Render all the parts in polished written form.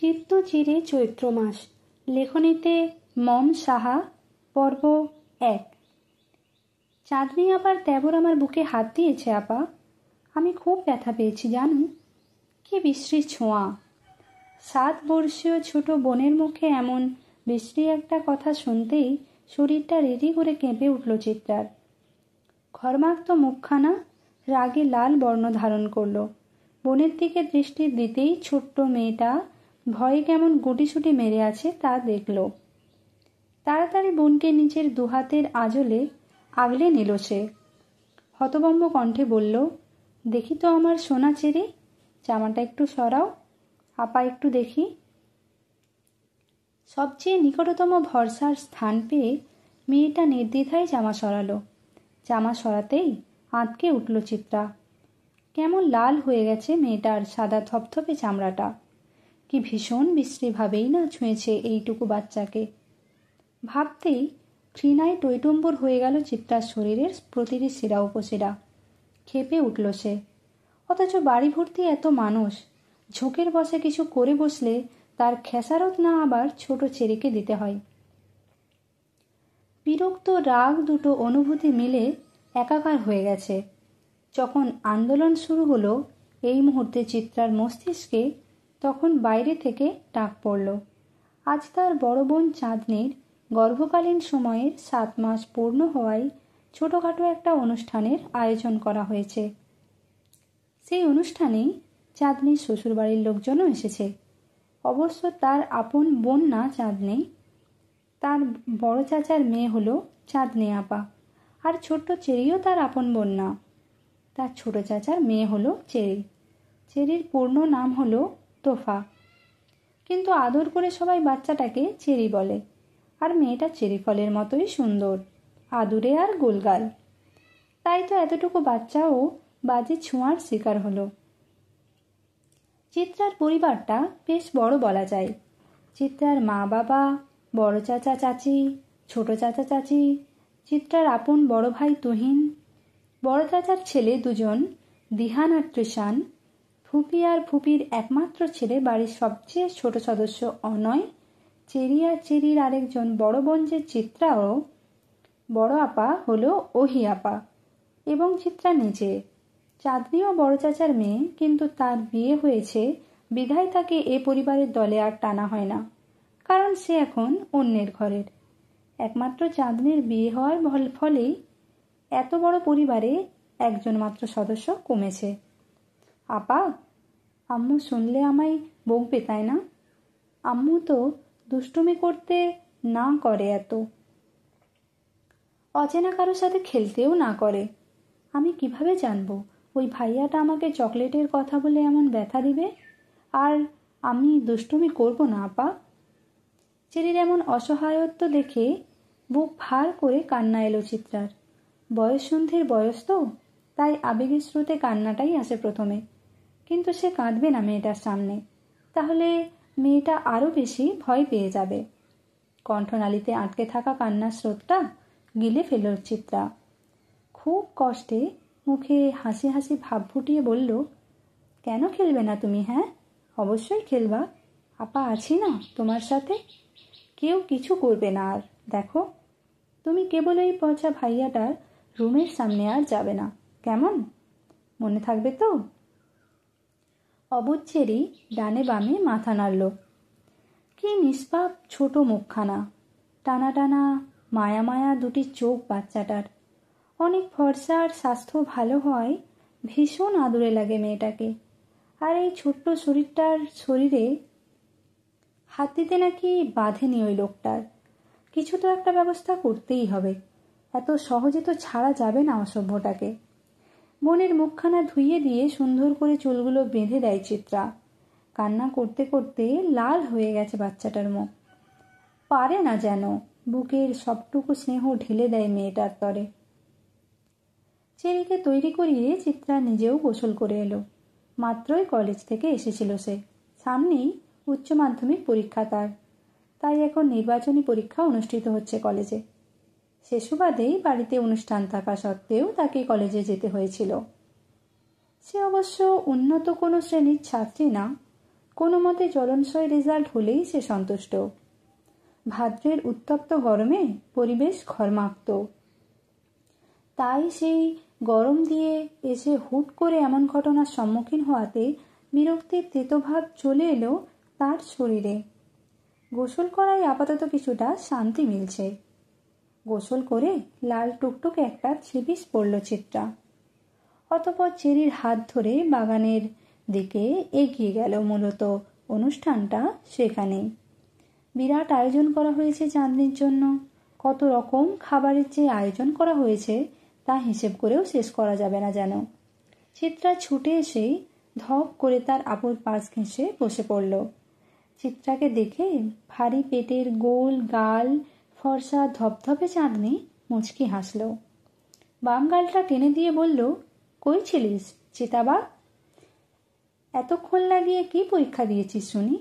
চিত্ত চিরে চৈত্র মাস। লেখনীতে মম সাহা। পর্ব 1। চাঁদনি আপার দেবর আমার বুকে হাত দিয়েছে আপা। আমি খুব ব্যথা পেয়েছি জানো। কি বিশ্রী ছোঁয়া। 7 বর্ষীয় ছোট বোনের মুখে এমন বিশ্রী একটা কথা শুনতেই শরীরটা রেডি করে কেঁপে উঠল চিত্রার। ঘর্মাক্ত মুখখানা রাগে লাল বর্ণ ধারণ করল। বোনের দিকে দৃষ্টি দিতেই ছোট্ট মেয়েটা ভয়ে কেমন গুটিসুটি মেরে আছে তা দেখল। তাড়াতাড়ি বোনকে নিজের দুহাতের আঁচলে আগলে নিল সে। হতভম্ব কণ্ঠে বলল, দেখি তো আমার সোনা চেরি, জামাটা একটু সরাও, আপা একটু দেখি। সবচেয়ে নিকটতম ভরসার স্থান পেয়ে মেয়েটা নির্দ্বিধায় জামা সরালো। জামা সরাতেই আঁতকে উঠল চিত্রা। কেমন লাল হয়ে গেছে মেয়েটার সাদা থপথপে চামড়াটা। কি ভীষণ বিশ্রীভাবেই না ছুঁয়েছে এইটুকু বাচ্চাকে। ভাবতেই ঘৃণায় টইটুম্বুর হয়ে গেল চিত্রার শরীরের প্রতিটি শিরা উপশিরা। ক্ষেপে উঠল সে। অথচ বাড়ি ভর্তি এত মানুষ, ঝোঁকের বসে কিছু করে বসলে তার খেসারত না আবার ছোট চেরিকে দিতে হয়। বিরক্ত রাগ দুটো অনুভূতি মিলে একাকার হয়ে গেছে। যখন আন্দোলন শুরু হলো এই মুহূর্তে চিত্রার মস্তিষ্কে, তখন বাইরে থেকে ডাক পড়ল। আজ তার বড় বোন চাঁদনির গর্ভকালীন সময়ের 7 মাস পূর্ণ হওয়ায় ছোটোখাটো একটা অনুষ্ঠানের আয়োজন করা হয়েছে। সেই অনুষ্ঠানেই চাঁদনির শ্বশুরবাড়ির লোকজনও এসেছে। অবশ্য তার আপন বোন না চাঁদনি, তার বড় চাচার মেয়ে হলো চাঁদনি আপা। আর ছোট্ট চেরিও তার আপন বোন না, তার ছোট চাচার মেয়ে হলো চেরি। চেরির পূর্ণ নাম হলো তোফা, কিন্তু আদর করে সবাই বাচ্চাটাকে চেরি বলে। আর মেয়েটা চেরি ফলের মতোই সুন্দর, আদুরে আর গোলগাল। তাই তো এতটুকু বাচ্চাও বাজে ছোঁয়ার শিকার হলো। চিত্রার পরিবারটা বেশ বড় বলা যায়। চিত্রার মা বাবা, বড় চাচা চাচি, ছোট চাচা চাচি, চিত্রার আপন বড় ভাই তুহিন, বড় চাচার ছেলে 2জন, দিহান আর তৃষান, ফুপি আর ফুপির একমাত্র ছেলে বাড়ির সবচেয়ে ছোট সদস্য অনয়, চেরি আর চেরির আরেকজন বড় বোন যে চিত্রাও, বড় আপা হলো ওহি আপা, এবং চিত্রা নিজে। চাঁদনিও বড় চাচার মেয়ে, কিন্তু তার বিয়ে হয়েছে বিধায় তাকে এ পরিবারের দলে আর টানা হয় না, কারণ সে এখন অন্যের ঘরের। একমাত্র চাঁদনির বিয়ে হওয়ার ফলেই এত বড় পরিবারে একজন মাত্র সদস্য কমেছে। আপা, আম্মু শুনলে আমায় বকবে তাই না? আম্মু তো দুষ্টুমি করতে না করে, এত অচেনা কারোর সাথে খেলতেও না করে। আমি কিভাবে জানবো ওই ভাইয়াটা আমাকে চকলেটের কথা বলে এমন ব্যথা দিবে আর আমি দুষ্টুমি করব না? আপা, চেরির এমন অসহায়ত্ব দেখে বুক ভার করে কান্না এলো চিত্রার। বয়ঃসন্ধির বয়স তো, তাই আবেগের স্রোতে কান্নাটাই আসে প্রথমে। কিন্তু সে কাঁদবে না মেয়েটার সামনে, তাহলে মেয়েটা আরও বেশি ভয় পেয়ে যাবে। কণ্ঠনালীতে আটকে থাকা কান্নার স্রোতটা গিলে ফেলল চিত্রা। খুব কষ্টে মুখে হাসি হাসি ভাব ফুটিয়ে বলল, কেন খেলবে না তুমি? হ্যাঁ, অবশ্যই খেলবা। আপা আছি না তোমার সাথে, কেউ কিছু করবে না। আর দেখো, তুমি কেবল এই পচা ভাইয়াটার রুমের সামনে আর যাবে না, কেমন? মনে থাকবে তো? অবুঝ চেরি ডানে বামে মাথা নাড়ল। কি নিষ্পাপ ছোট মুখখানা, টানা টানা মায়া মায়া দুটি চোখ বাচ্চাটার। অনেক ফর্সা আর স্বাস্থ্য ভালো হয় ভীষণ আদুরে লাগে মেয়েটাকে। আর এই ছোট্ট শরীরে হাত দিতে নাকি বাঁধেনি ওই লোকটার। কিছু তো একটা ব্যবস্থা করতেই হবে, এত সহজে তো ছাড়া যাবে না অসভ্যটাকে। বোনের মুখখানা ধুইয়ে দিয়ে সুন্দর করে চুলগুলো বেঁধে দেয় চিত্রা। কান্না করতে করতে লাল হয়ে গেছে বাচ্চাটার মুখ। পারে না যেন বুকের সবটুকু স্নেহ ঢেলে দেয় মেয়েটার তরে। চেরিকে তৈরি করিয়ে চিত্রা নিজেও গোসল করে এলো। মাত্রই কলেজ থেকে এসেছিল সে। সামনেই উচ্চ মাধ্যমিক পরীক্ষা তার, তাই এখন নির্বাচনী পরীক্ষা অনুষ্ঠিত হচ্ছে কলেজে। সে সুবাদেই বাড়িতে অনুষ্ঠান থাকা সত্ত্বেও তাকে কলেজে যেতে হয়েছিল। সে অবশ্য উন্নত কোনো শ্রেণীর ছাত্রী না, কোনো মতে জ্বলনসই রেজাল্ট হলেই সে সন্তুষ্ট। ভাদ্রের উত্তপ্ত গরমে পরিবেশ ঘর্মাক্ত, তাই সেই গরম দিয়ে এসে হুট করে এমন ঘটনার সম্মুখীন হওয়াতে বিরক্তির তেতোভাব চলে এলো তার শরীরে। গোসল করাই আপাতত কিছুটা শান্তি মিলছে। গোসল করে লাল টুকটুকে একটা থ্রিপিস পরল চিত্রা। অতঃপর চেরির হাত ধরে বাগানের দিকে এগিয়ে গেল। মূলত অনুষ্ঠানটা সেখানে। বিরাট আয়োজন করা হয়েছে চাঁদনির জন্য। কত রকম খাবারের যে আয়োজন করা হয়েছে তা হিসেব করেও শেষ করা যাবে না যেন। চিত্রা ছুটে এসেই ধপ করে তার আপুর পাশ ঘেঁষে বসে পড়ল। চিত্রাকে দেখে ভারী পেটের গোল গাল ফর্সা ধপধপে চাঁদনি মুচকি হাসল। বাম গালটা টেনে দিয়ে বলল, কই ছিলিস চিতাবা? এতক্ষণ লাগিয়ে কি পরীক্ষা দিয়েছিস শুনি?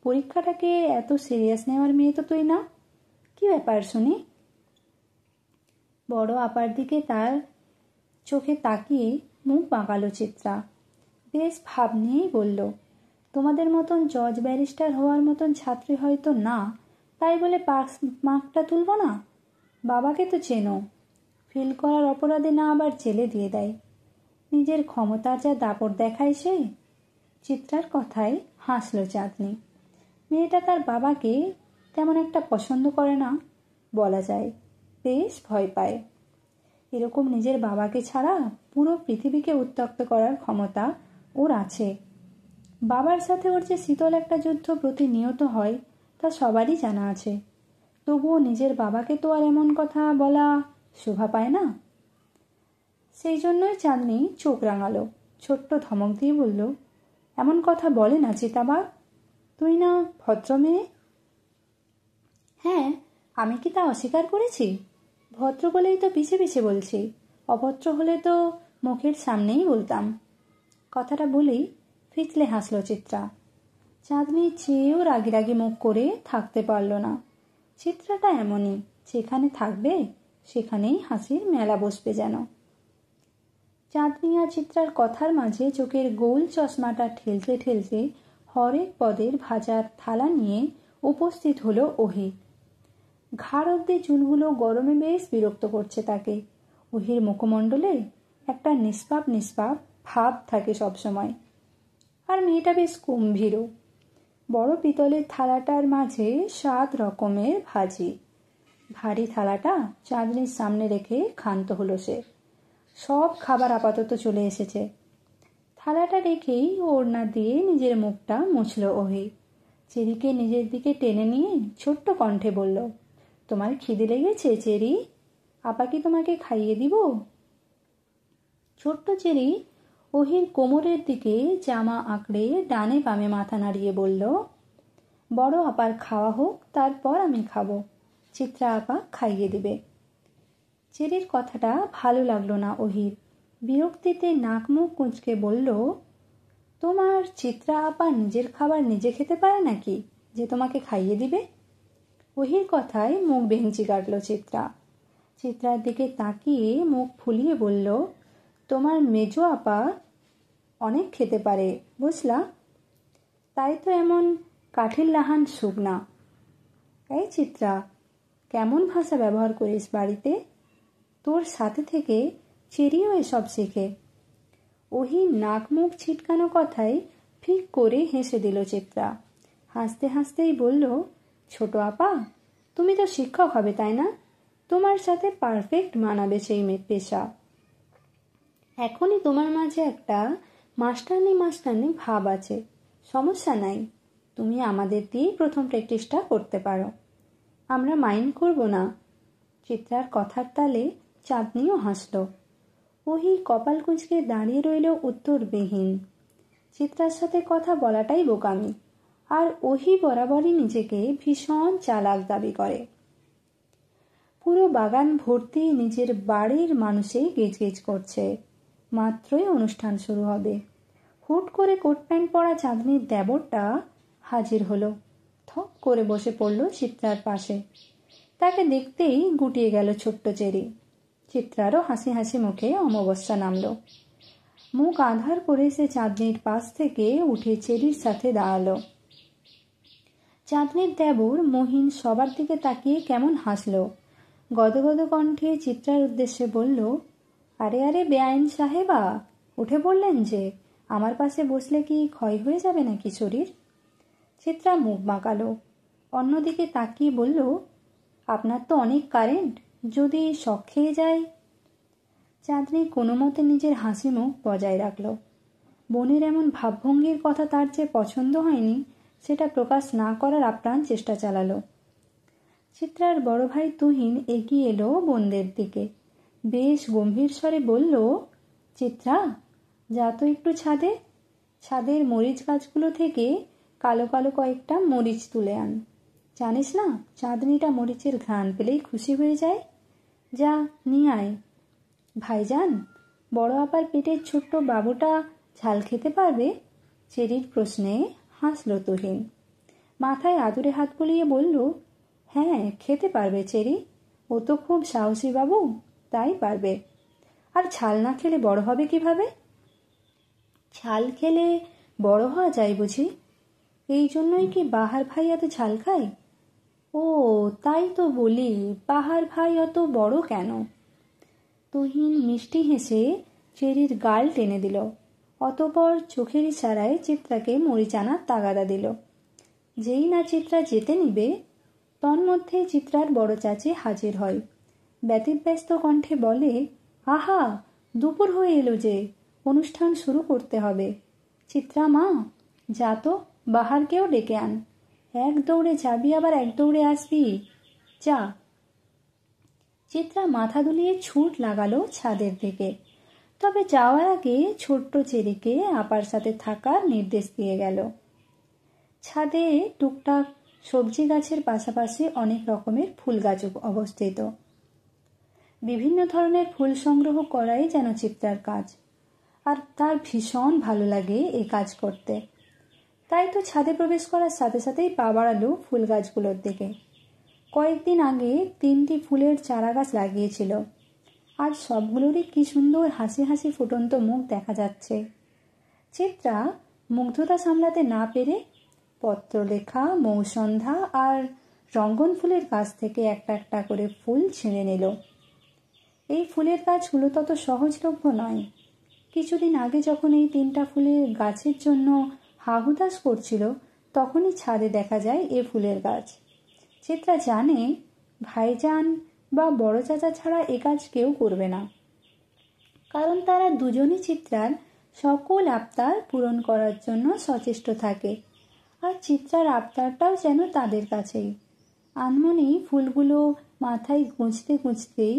পরীক্ষাটাকে এত সিরিয়াস নেওয়ার মেয়ে তো তুই না। কি ব্যাপার শুনি? বড় আপার দিকে তার চোখে তাকিয়ে মুখ বাঁকালো চিত্রা। বেশ ভাব নিয়েই বলল, তোমাদের মতন জজ ব্যারিস্টার হওয়ার মতন ছাত্রী হয়তো না, তাই বলে পাস মার্কটা তুলব না? বাবাকে তো চেনো, ফেল করার অপরাধে না আবার জেলে দিয়ে দেয়। নিজের ক্ষমতার যা দাপট দেখায় সে। চিত্রার কথায় হাসল চাঁদনি। মেয়েটা তার বাবাকে তেমন একটা পছন্দ করে না বলা যায়, বেশ ভয় পায়। এরকম নিজের বাবাকে ছাড়া পুরো পৃথিবীকে উত্ত্যক্ত করার ক্ষমতা ওর আছে। বাবার সাথে ওর যে শীতল একটা যুদ্ধ প্রতিনিয়ত হয় তা সবারই জানা আছে। তবুও নিজের বাবাকে তো আর এমন কথা বলা শোভা পায় না। সেই জন্যই চাঁদনি চোখ রাঙালো, ছোট্ট ধমক দিয়ে বলল, এমন কথা বলে না চিতাবা, তুই না ভদ্র মেয়ে। হ্যাঁ, আমি কি তা অস্বীকার করেছি? ভদ্র বলেই তো পিছে পিছে বলছি, অভদ্র হলে তো মুখের সামনেই বলতাম। কথাটা বলেই ফিচলে হাসল চিত্রা। চাঁদনি চেয়েও রাগি রাগি মুখ করে থাকতে পারল না। চিত্রাটা এমনই, যেখানে থাকবে সেখানেই হাসির মেলা বসবে যেন। চাঁদনি আর চিত্রার কথার মাঝে চোখের গোল চশমাটা ঠেলতে ঠেলতে হরেক পদের ভাজার থালা নিয়ে উপস্থিত হলো ওহি। ঘাড় অব্দি চুলগুলো গরমে বেশ বিরক্ত করছে তাকে। ওহির মুখমণ্ডলে একটা নিষ্পাপ নিষ্পাপ ভাব থাকে সবসময়। আর মেয়েটা বেশ কুম্ভীরও। বড় পিতলের থালাটার মাঝে 7 রকমের ভাজি। ভারী থালাটা চাঁদনির সামনে রেখে ক্ষান্ত হলো সে। সব খাবার আপাতত চলে এসেছে। থালাটা রেখেই ওড়না দিয়ে নিজের মুখটা মুছল ওহি। চেরিকে নিজের দিকে টেনে নিয়ে ছোট্ট কণ্ঠে বলল, তোমার খিদে লেগেছে চেরি? আপা কি তোমাকে খাইয়ে দিব? ছোট্ট চেরি ওহির কোমরের দিকে জামা আঁকড়ে ডানে বামে মাথা নাড়িয়ে বলল, বড় আপার খাওয়া হোক, তারপর আমি খাবো। চিত্রা আপা খাইয়ে দিবে। চেরির কথাটা ভালো লাগলো না ওহির। বিরক্তিতে নাক মুখ কুঁচকে বলল, তোমার চিত্রা আপা নিজের খাবার নিজে খেতে পারে নাকি যে তোমাকে খাইয়ে দিবে? ওহির কথায় মুখ ভেঙচি কাটল চিত্রা। চিত্রার দিকে তাকিয়ে মুখ ফুলিয়ে বলল, তোমার মেজো আপা অনেক খেতে পারে বুঝলা, তাই তো এমন কাঠির লাহান শুকনা। এই চিত্রা, কেমন ভাষা ব্যবহার করিস বাড়িতে? তোর সাথে থেকে চেরিও এসব শেখে। ওহি নাক মুখ ছিটকানো কথায় ফিক করে হেসে দিল চিত্রা। হাসতে হাসতেই বলল, ছোট আপা, তুমি তো শিক্ষক হবে তাই না? তোমার সাথে পারফেক্ট মানাবে সেই পেশা। এখনই তোমার মাঝে একটা মাস্টারনি মাস্টারনি ভাব আছে। সমস্যা নাই, তুমি আমাদের দিয়েই প্রথম প্র্যাকটিসটা করতে পারো। আমরা মাইন্ড করব না। চিত্রার কথার তালে চাঁদনিও হাসল। ওহি কপাল কুঁচকে দাঁড়িয়ে রইল উত্তরবিহীন। চিত্রার সাথে কথা বলাটাই বোকামি। আর ওহি বরাবরই নিজেকে ভীষণ চালাক দাবি করে। পুরো বাগান ভর্তি নিজের বাড়ির মানুষে গেজগেজ করছে। মাত্রই অনুষ্ঠান শুরু হবে। হুট করে কোট প্যান্ট পরা চাঁদনির দেবরটা হাজির হলো। থপ করে বসে পড়ল চিত্রার পাশে। তাকে দেখতেই গুটিয়ে গেল ছোট্ট চেরি। চিত্রারও হাসি হাসি মুখে অমাবস্যা নামল। মুখ আঁধার করে সে চাঁদনির পাশ থেকে উঠে চেরির সাথে দাঁড়ালো। চাঁদনির দেবর মহিন সবার দিকে তাকিয়ে কেমন হাসল। গদগদ কণ্ঠে চিত্রার উদ্দেশ্যে বলল, আরে আরে বেআইন সাহেবা, উঠে পড়লেন যে, আমার পাশে বসলে কি ক্ষয় হয়ে যাবে নাকি শরীর? চিত্রা মুখ বাঁকালো, অন্যদিকে তাকিয়ে বলল, আপনার তো অনেক কারেন্ট, যদি শক খেয়ে যায়। চাঁদনি কোনো মতে নিজের হাসি মুখ বজায় রাখল। বোনের এমন ভাবভঙ্গির কথা তার যে পছন্দ হয়নি সেটা প্রকাশ না করার আপ্রাণ চেষ্টা চালালো। চিত্রার বড় ভাই তুহিন এগিয়ে এলো বোনদের দিকে। বেশ গম্ভীর স্বরে বলল, চিত্রা, যা তো একটু ছাদে, ছাদের মরিচ গাছগুলো থেকে কালো কালো কয়েকটা মরিচ তুলে আন। জানিস না, চাঁদনিটা মরিচের ঘ্রাণ পেলেই খুশি হয়ে যায়। যা নিয়ে আয়। ভাইজান, বড় আপার পেটের ছোট্ট বাবুটা ঝাল খেতে পারবে? চেরির প্রশ্নে হাসল তুহিন। মাথায় আদুরে হাত বুলিয়ে বলল, হ্যাঁ খেতে পারবে চেরি, ও তো খুব সাহসী বাবু, তাই পারবে। আর ছাল না খেলে বড় হবে কিভাবে? ছাল খেলে বড় হওয়া যায় বুঝি? এই জন্যই কি বাহার ভাই এত ঝাল খায়? ও তাই তো বলি, বাহার ভাই অত বড় কেন? তুহিন মিষ্টি হেসে চেরির গাল টেনে দিল। অতঃপর চোখের ইশারায় চিত্রাকে মরিচ আনার তাগাদা দিল। যেই না চিত্রা যেতে নিবে, তন্মধ্যে চিত্রার বড় চাচি হাজির হয়। ব্যতিব্যস্ত কণ্ঠে বলে, আহা, দুপুর হয়ে এলো যে, অনুষ্ঠান শুরু করতে হবে। চিত্রা মা, যা তো বাহারকেও ডেকে আন। এক দৌড়ে যাবি আবার এক দৌড়ে আসবি, যা। চিত্রা মাথা দুলিয়ে ছুট লাগালো ছাদের দিকে। তবে যাওয়ার আগে ছোট্ট চেরিকে আপার সাথে থাকার নির্দেশ দিয়ে গেল। ছাদে টুকটাক সবজি গাছের পাশাপাশি অনেক রকমের ফুল গাছ অবস্থিত। বিভিন্ন ধরনের ফুল সংগ্রহ করাই যেন চিত্রার কাজ, আর তার ভীষণ ভালো লাগে এই কাজ করতে। তাই তো ছাদে প্রবেশ করার সাথে সাথেই পা বাড়ালো ফুল গাছগুলোর দিকে। কয়েকদিন আগে 3টি ফুলের চারা গাছ লাগিয়েছিল। আজ সবগুলোরই কি সুন্দর হাসি হাসি ফুটন্ত মুখ দেখা যাচ্ছে। চিত্রা মুগ্ধতা সামলাতে না পেরে পত্রলেখা, মৌসন্ধ্যা আর রঙ্গন ফুলের গাছ থেকে একটা একটা করে ফুল ছিঁড়ে নিল। এই ফুলের গাছগুলো তত সহজলভ্য নয়। কিছুদিন আগে যখন এই 3টা ফুলের গাছের জন্য হাহুতাশ করছিল, তখনই ছাদে দেখা যায় এ ফুলের গাছ। চিত্রা জানে ভাইজান বা বড় চাচা ছাড়া এ কাজ কেউ করবে না, কারণ তারা দুজনই চিত্রার সকল আবদার পূরণ করার জন্য সচেষ্ট থাকে। আর চিত্রার আবদারটাও যেন তাদের কাছেই। আনমনি ফুলগুলো মাথায় গুঁজতে গুঁজতেই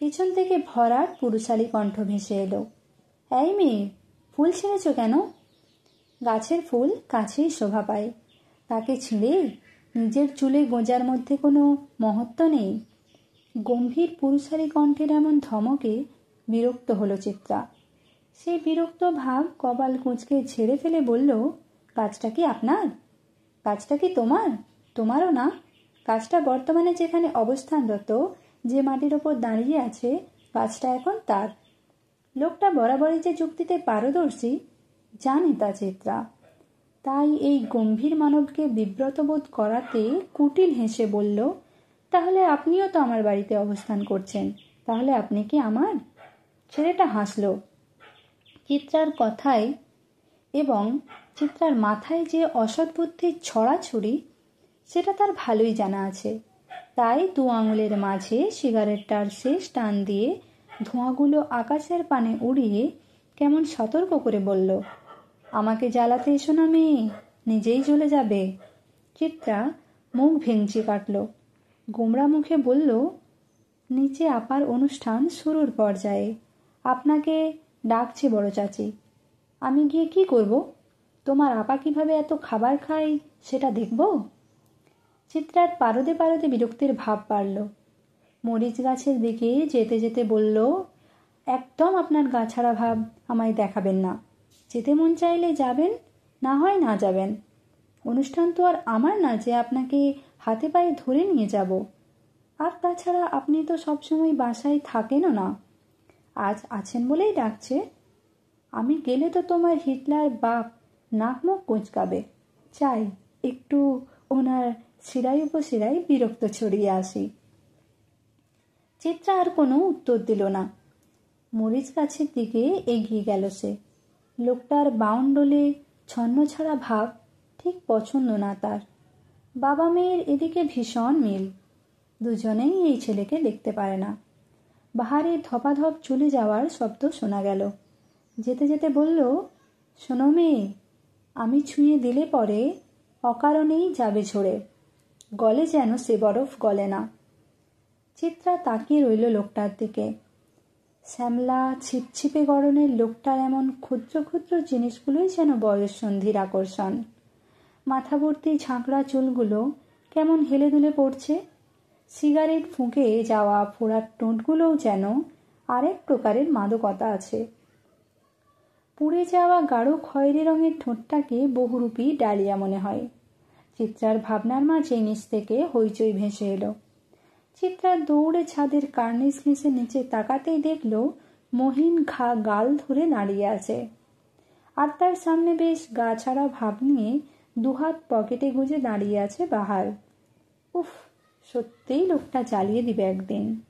পিছন থেকে ভরাট পুরুষালী কণ্ঠ ভেসে এলো, এই মেয়ে, ফুল ছিঁড়েছ কেন? গাছের ফুল কাছেই শোভা পায়, তাকে ছিঁড়ে নিজের চুলে গোঁজার মধ্যে কোনো মহত্ব নেই। গম্ভীর পুরুষালী কণ্ঠের এমন ধমকে বিরক্ত হলো চিত্রা। সেই বিরক্ত ভাব কপাল কুঁচকে ঝেড়ে ফেলে বলল, কাজটা কি আপনার? কাজটা কি তোমার? তোমারও না। কাজটা বর্তমানে যেখানে অবস্থানরত, যে মাটির ওপর দাঁড়িয়ে আছে, কাজটা এখন তার। লোকটা বরাবরই যে যুক্তিতে পারদর্শী জানে তা চিত্রা। তাই এই গম্ভীর মানবকে বিব্রত বোধ করাতে কুটিল হেসে বলল, তাহলে আপনিও তো আমার বাড়িতে অবস্থান করছেন, তাহলে আপনি কি আমার? ছেলেটা হাসল চিত্রার কথায়, এবং চিত্রার মাথায় যে অসৎ বুদ্ধির ছড়াছড়ি সেটা তার ভালোই জানা আছে। তাই 2 আঙুলের মাঝে সিগারেটটার শেষ টান দিয়ে ধোঁয়াগুলো আকাশের পানে উড়িয়ে কেমন সতর্ক করে বলল, আমাকে জ্বালাতে এসো না মেয়ে, নিজেই চলে যাবে। চিত্রা মুখ ভেঙচি কাটল, গোমরা মুখে বলল, নিচে আপার অনুষ্ঠান শুরুর পর্যায়ে, আপনাকে ডাকছে বড় চাচি। আমি গিয়ে কি করব? তোমার আপা কিভাবে এত খাবার খায় সেটা দেখব? চিত্রার পারদে পারদে বিরক্তির ভাব বাড়ল। মরিচ গাছের দিকে যেতে যেতে বলল, একদম আপনার গা ছাড়া ভাব আমায় দেখাবেন না। যেতে মন চাইলে যাবেন, না হয় না যাবেন। অনুষ্ঠান তো আর আমার না যে আপনাকে হাতে পায়ে ধরে নিয়ে যাব। আর তাছাড়া আপনি তো সবসময় বাসায় থাকেনও না, আজ আছেন বলেই ডাকছে। আমি গেলে তো তোমার হিটলার বাপ নাক মুখ কুঁচকাবে। চাই একটু ওনার শিরায় উপশিরায় বিরক্ত ছড়িয়ে আসি। চিত্রা আর কোনো উত্তর দিল না। মরিচ গাছের দিকে এগিয়ে গেল সে। লোকটার বাউন্ডলে ছন্নছাড়া ভাব ঠিক পছন্দ না তার। বাবা মেয়ের এদিকে ভীষণ মিল। দুজনেই এই ছেলেকে দেখতে পারে না। বাহারে ধপাধপ চলে যাওয়ার শব্দ শোনা গেল। যেতে যেতে বলল, শোনো মেয়ে, আমি ছুঁয়ে দিলে পরে অকারণেই যাবে ঝরে, গলে যেন সে বরফ গলে না। চিত্রা তাকিয়ে রইল লোকটার দিকে। শ্যামলা ছিপছিপে গড়নের লোকটার এমন ক্ষুদ্র ক্ষুদ্র জিনিসগুলোই যেন বয়ঃসন্ধির আকর্ষণ। মাথা ভর্তি ঝাঁকড়া চুলগুলো কেমন হেলে দুলে পড়ছে। সিগারেট ফুঁকে যাওয়া ফোড়ার ঠোঁটগুলোও যেন আরেক প্রকারের মাদকতা আছে। পুড়ে যাওয়া গাঢ় খয়েরি রঙের ঠোঁটটাকে বহুরূপী ডালিয়া মনে হয়। চিত্রার ভাবনার মাঝে নিচ থেকে হইচই ভেসে এলো। চিত্রা দৌড়ে ছাদের কার্নিস ঘেঁষে নিচে তাকাতেই দেখল মহিন গাল ধরে দাঁড়িয়ে আছে। আর তার সামনে বেশ গা ছাড়া ভাব নিয়ে দুহাত পকেটে গুঁজে দাঁড়িয়ে আছে বাহার। উফ, সত্যিই লোকটা জ্বালিয়ে দিবে একদিন।